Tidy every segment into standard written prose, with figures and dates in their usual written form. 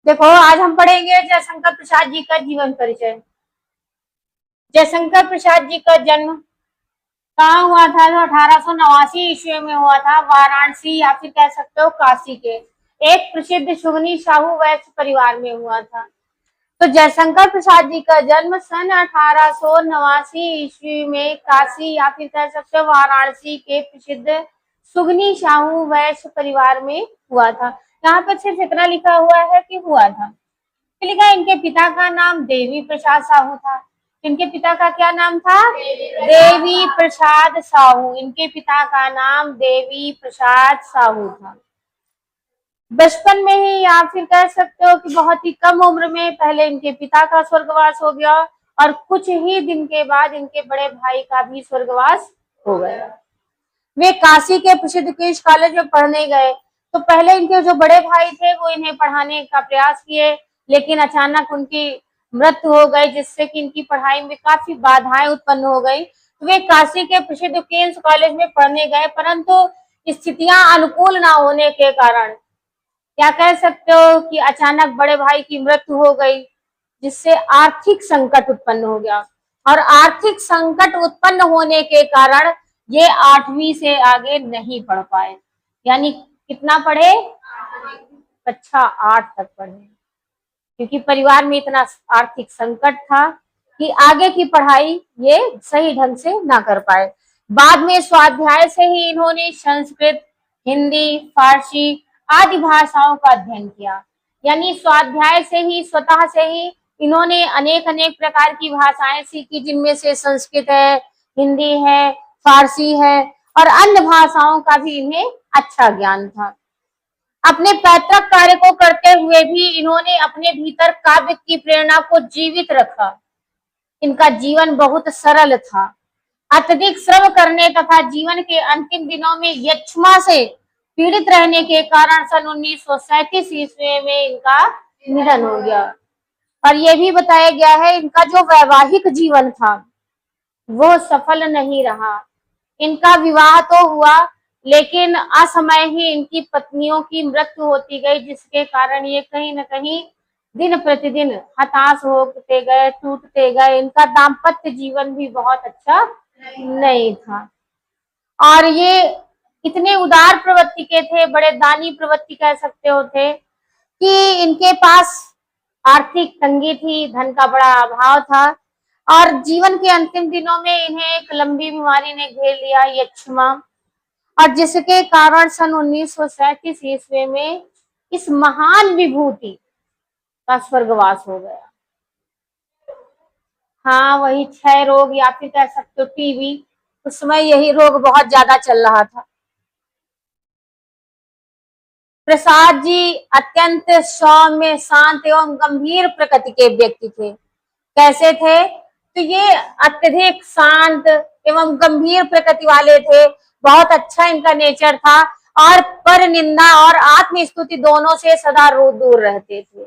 देखो, आज हम पढ़ेंगे जयशंकर प्रसाद जी का जीवन परिचय। जयशंकर प्रसाद जी का जन्म कहाँ हुआ था? तो 1889 ईस्वी में हुआ था, वाराणसी या फिर कह सकते हो काशी के एक प्रसिद्ध शुगनी शाहू वैश्य परिवार में हुआ था। तो जयशंकर प्रसाद जी का जन्म सन 1889 ईस्वी में काशी या फिर कह सकते हो वाराणसी के प्रसिद्ध सुगनी शाहू वैश्य परिवार में हुआ था। यहाँ पर सिर्फ इतना लिखा हुआ है कि हुआ था। लिखा इनके पिता का नाम देवी प्रसाद साहू था। इनके पिता का क्या नाम था? देवी प्रसाद साहू। इनके पिता का नाम देवी प्रसाद साहू था। बचपन में ही या फिर कह सकते हो कि बहुत ही कम उम्र में पहले इनके पिता का स्वर्गवास हो गया और कुछ ही दिन के बाद इनके बड़े भाई का भी स्वर्गवास हो गया। वे काशी के प्रसिद्ध किंग्स कॉलेज में पढ़ने गए। तो पहले इनके जो बड़े भाई थे वो इन्हें पढ़ाने का प्रयास किए, लेकिन अचानक उनकी मृत्यु हो गई, जिससे कि इनकी पढ़ाई में काफी बाधाएं उत्पन्न हो गई। तो वे काशी के प्रसिद्ध किंग्स कॉलेज में पढ़ने गए, परंतु स्थितियां अनुकूल ना होने के कारण क्या कह सकते हो कि अचानक बड़े भाई की मृत्यु हो गई, जिससे आर्थिक संकट उत्पन्न हो गया। और आर्थिक संकट उत्पन्न होने के कारण ये 8वीं से आगे नहीं पढ़ पाए। यानी कितना पढ़े? कक्षा 8 तक पढ़े, क्योंकि परिवार में इतना आर्थिक संकट था कि आगे की पढ़ाई ये सही ढंग से ना कर पाए। बाद में स्वाध्याय से ही इन्होंने संस्कृत, हिंदी, फारसी आदि भाषाओं का अध्ययन किया। यानी स्वाध्याय से ही, स्वतः से ही इन्होंने अनेक अनेक प्रकार की भाषाएं सीखी, जिनमें से संस्कृत है, हिंदी है, फारसी है और अन्य भाषाओं का भी इन्हें अच्छा ज्ञान था। अपने पैतृक कार्य को करते हुए भी इन्होंने अपने भीतर काव्य की प्रेरणा को जीवित रखा। इनका जीवन बहुत सरल था। अत्यधिक श्रम करने तथा जीवन के अंतिम दिनों में यक्ष्मा से पीड़ित रहने के कारण सन 1937 ईस्वी में इनका निधन हो गया। और यह भी बताया गया है इनका जो वैवाहिक जीवन था वो सफल नहीं रहा। इनका विवाह तो हुआ, लेकिन असमय ही इनकी पत्नियों की मृत्यु होती गई, जिसके कारण ये कहीं न कहीं दिन प्रतिदिन हताश होते गए, टूटते गए। इनका दाम्पत्य जीवन भी बहुत अच्छा नहीं था। और ये इतने उदार प्रवृत्ति के थे, बड़े दानी प्रवृत्ति कह सकते हो थे, कि इनके पास आर्थिक तंगी थी, धन का बड़ा अभाव था। और जीवन के अंतिम दिनों में इन्हें एक लंबी बीमारी ने घेर लिया, यक्ष्मा, और जिसके कारण सन 1937 ईस्वी में इस महान विभूति का स्वर्गवास हो गया। हाँ, वही क्षय रोग या फिर कह सकते हो टीबी, उस समय यही रोग बहुत ज्यादा चल रहा था। प्रसाद जी अत्यंत सौम्य, शांत एवं गंभीर प्रकृति के व्यक्ति थे। कैसे थे? तो ये अत्यधिक शांत एवं गंभीर प्रकृति वाले थे। बहुत अच्छा इनका नेचर था और पर निंदा और आत्मस्तुति दोनों से सदा दूर रहते थे।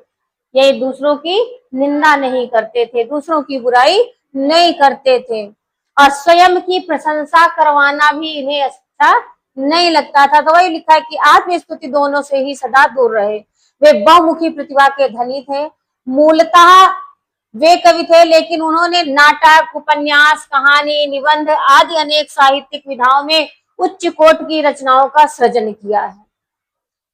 ये दूसरों की निंदा नहीं करते थे, दूसरों की बुराई नहीं करते थे और स्वयं की प्रशंसा करवाना भी इन्हें अच्छा नहीं लगता था। तो वही लिखा है कि आत्मस्तुति दोनों से ही सदा दूर रहे। वे बहुमुखी प्रतिभा के धनी थे। मूलतः वे कवि थे, लेकिन उन्होंने नाटक, उपन्यास, कहानी, निबंध आदि अनेक साहित्यिक विधाओं में उच्च कोटि की रचनाओं का सृजन किया है।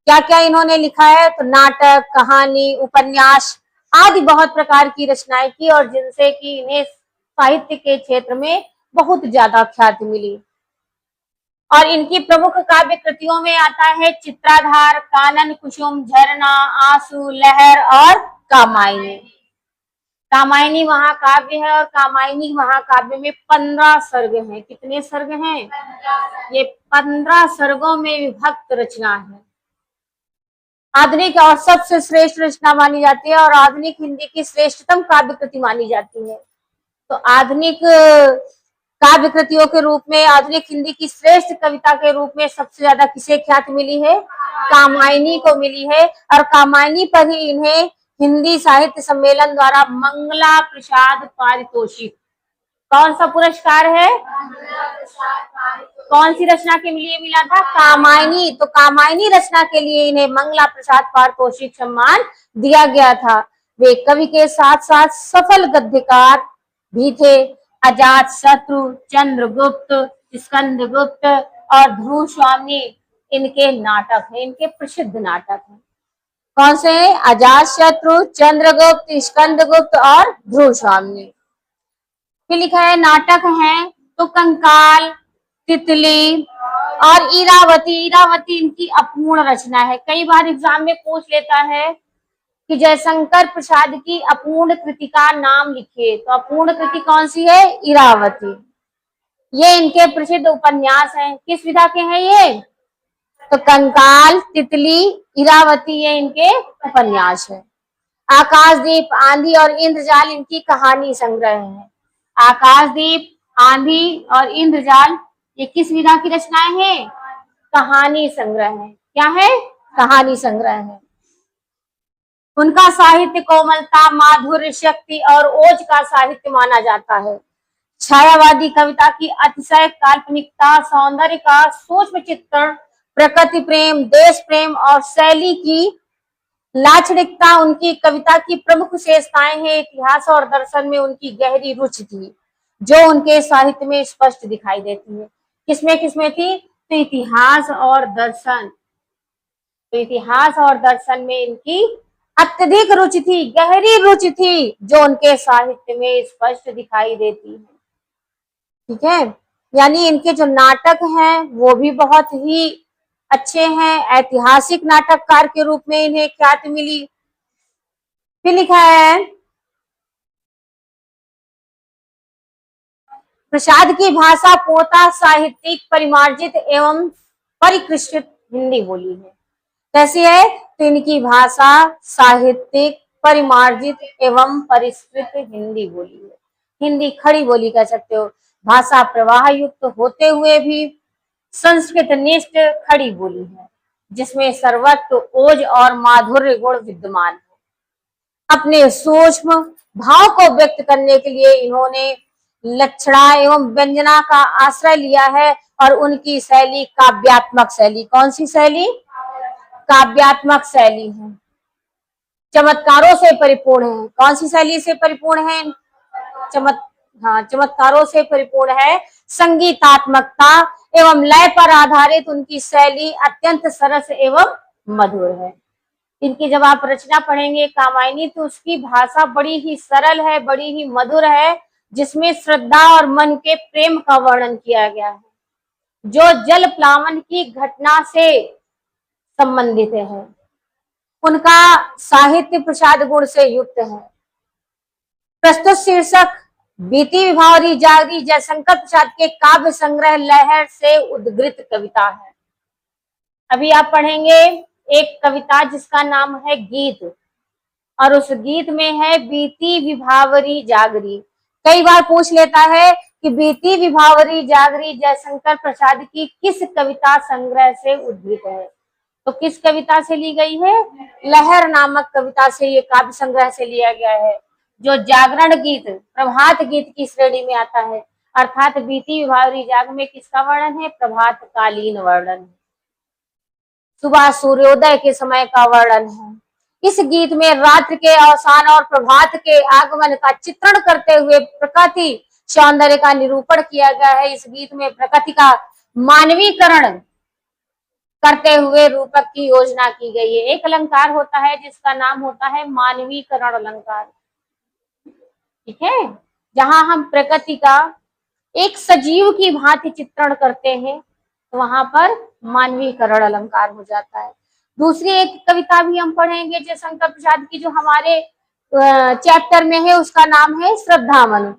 क्या क्या इन्होंने लिखा है? तो नाटक, कहानी, उपन्यास आदि बहुत प्रकार की रचनाएं की, और जिनसे कि इन्हें साहित्य के क्षेत्र में बहुत ज्यादा ख्याति मिली। और इनकी प्रमुख काव्य कृतियों में आता है चित्राधार, कानन कुसुम, झरना, आंसू, लहर और कामायनी। कामायनी महाकाव्य है और कामायनी महाकाव्य में 15 सर्ग हैं। कितने सर्ग हैं? ये 15 सर्गों में विभक्त रचना है। आधुनिक और सबसे श्रेष्ठ रचना मानी जाती है और आधुनिक हिंदी की श्रेष्ठतम काव्य कृति मानी जाती है। तो आधुनिक काव्य कृतियों के रूप में, आधुनिक हिंदी की श्रेष्ठ कविता के रूप में सबसे ज्यादा किसे ख्याति मिली है? कामायनी को मिली है। और कामायनी पर ही इन्हें हिंदी साहित्य सम्मेलन द्वारा मंगला प्रसाद पारितोषिक कौन सा पुरस्कार है? कौन सी रचना के लिए मिला था? कामायनी। तो कामायनी रचना के लिए इन्हें मंगला प्रसाद पारितोषिक सम्मान दिया गया था। वे कवि के साथ साथ सफल गद्यकार भी थे। अजात शत्रु, चंद्रगुप्त, स्कंदगुप्त और ध्रुव स्वामी इनके नाटक हैं, इनके प्रसिद्ध नाटक हैं। कौन से? अजात शत्रु, चंद्रगुप्त, स्कंदगुप्त और ध्रुव स्वामी। फिर लिखा है नाटक हैं तो कंकाल, तितली और इरावती। इरावती इनकी अपूर्ण रचना है। कई बार एग्जाम में पूछ लेता है कि जयशंकर प्रसाद की अपूर्ण कृति का नाम लिखिए, तो अपूर्ण कृति कौन सी है? इरावती। ये इनके प्रसिद्ध उपन्यास हैं। किस विधा के हैं ये? तो कंकाल, तितली, इरावती ये इनके उपन्यास है। आकाशदीप, आंधी और इंद्रजाल इनकी कहानी संग्रह है। आकाशदीप, आंधी और इंद्रजाल ये किस विधा की रचनाएं हैं? कहानी संग्रह है। क्या है? कहानी संग्रह है। उनका साहित्य कोमलता, माधुर्य, शक्ति और ओज का साहित्य माना जाता है। छायावादी कविता की अतिशय काल्पनिकता, सौंदर्य का सूक्ष्म चित्रण, प्रकृति प्रेम, देश प्रेम और शैली की लाक्षणिकता उनकी कविता की प्रमुख विशेषताएं हैं। इतिहास और दर्शन में उनकी गहरी रुचि थी, जो उनके साहित्य में स्पष्ट दिखाई देती है। किसमें थी? तो इतिहास और दर्शन। तो इतिहास और दर्शन में इनकी अत्यधिक रुचि थी, गहरी रुचि थी, जो उनके साहित्य में स्पष्ट दिखाई देती है। ठीक है, यानी इनके जो नाटक हैं वो भी बहुत ही अच्छे हैं। ऐतिहासिक नाटककार के रूप में इन्हें ख्याति मिली। फिर लिखा है प्रसाद की भाषा पूर्णतः साहित्यिक, परिमार्जित एवं परिष्कृत हिंदी बोली है। कैसी है? तो इनकी भाषा साहित्यिक, परिमार्जित एवं परिष्कृत हिंदी बोली है। हिंदी खड़ी बोली कह सकते हो। भाषा प्रवाह युक्त होते हुए भी संस्कृत निष्ठ खड़ी बोली है, जिसमें सर्वत्र ओज और माधुर्य गुण विद्यमान है। अपने सूक्ष्म भाव को व्यक्त करने के लिए इन्होंने लक्षणा एवं व्यंजना का आश्रय लिया है और उनकी शैली काव्यात्मक शैली। कौन सी शैली? काव्यात्मक शैली है। चमत्कारों से परिपूर्ण है। कौन सी शैली से परिपूर्ण है? चमत्कारों से परिपूर्ण है। संगीतात्मकता एवं लय पर आधारित उनकी शैली अत्यंत सरस एवं मधुर है। इनकी जब आप रचना पढ़ेंगे कामायनी, तो उसकी भाषा बड़ी ही सरल है, बड़ी ही मधुर है, जिसमें श्रद्धा और मन के प्रेम का वर्णन किया गया है, जो जल प्लावन की घटना से संबंधित है। उनका साहित्य प्रसाद गुण से युक्त है। प्रस्तुत शीर्षक बीती विभावरी जागरी जयशंकर प्रसाद के काव्य संग्रह लहर से उद्गृत कविता है। अभी आप पढ़ेंगे एक कविता जिसका नाम है गीत, और उस गीत में है बीती विभावरी जागरी। कई बार पूछ लेता है कि बीती विभावरी जागरी जयशंकर प्रसाद की किस कविता संग्रह से उद्धृत है। तो किस कविता से ली गई है? लहर नामक कविता से ये काव्य संग्रह से लिया गया है, जो जागरण गीत, प्रभात गीत की श्रेणी में आता है। अर्थात बीती विभावरी जाग में किसका वर्णन है? प्रभात कालीन वर्णन, सुबह सूर्योदय के समय का वर्णन है। इस गीत में रात्रि के अवसान और प्रभात के आगमन का चित्रण करते हुए प्रकृति सौंदर्य का निरूपण किया गया है। इस गीत में प्रकृति का मानवीकरण करते हुए रूपक की योजना की गई है। एक अलंकार होता है जिसका नाम होता है मानवीकरण अलंकार। ठीक है, जहां हम प्रकृति का एक सजीव की भांति चित्रण करते हैं, तो वहां पर मानवीकरण अलंकार हो जाता है। दूसरी एक कविता भी हम पढ़ेंगे जयशंकर प्रसाद की, जो हमारे चैप्टर में है, उसका नाम है श्रद्धा मनु।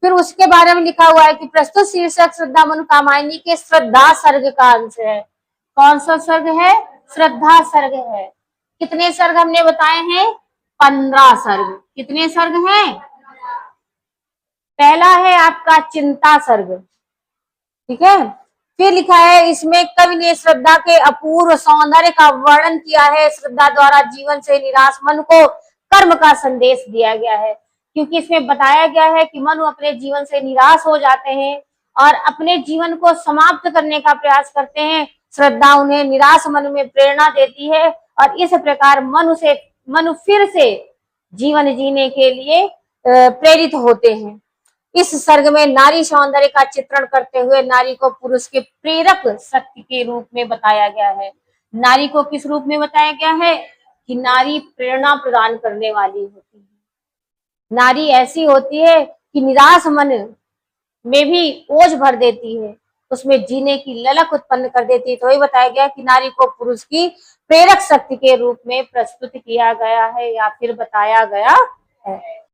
फिर उसके बारे में लिखा हुआ है कि प्रस्तुत शीर्षक श्रद्धा मनु कामायनी के श्रद्धा सर्ग का अंश है। कौन सा सर्ग है? श्रद्धा सर्ग है। कितने सर्ग हमने बताए हैं? 15 सर्ग। कितने सर्ग हैं? पहला है आपका चिंता सर्ग। ठीक है, फिर लिखा है इसमें कवि ने श्रद्धा के अपूर्व सौंदर्य का वर्णन किया है। श्रद्धा द्वारा जीवन से निराश मन को कर्म का संदेश दिया गया है। क्योंकि इसमें बताया गया है कि मनु अपने जीवन से निराश हो जाते हैं और अपने जीवन को समाप्त करने का प्रयास करते हैं। श्रद्धा उन्हें निराश मन में प्रेरणा देती है और इस प्रकार मनु फिर से जीवन जीने के लिए प्रेरित होते हैं। इस सर्ग में नारी सौंदर्य का चित्रण करते हुए नारी को पुरुष के प्रेरक शक्ति के रूप में बताया गया है। नारी को किस रूप में बताया गया है कि नारी प्रेरणा प्रदान करने वाली होती है। नारी ऐसी होती है कि निराश मन में भी ओज भर देती है, उसमें जीने की ललक उत्पन्न कर देती है। तो वही बताया गया कि नारी को पुरुष की प्रेरक शक्ति के रूप में प्रस्तुत किया गया है या फिर बताया गया है।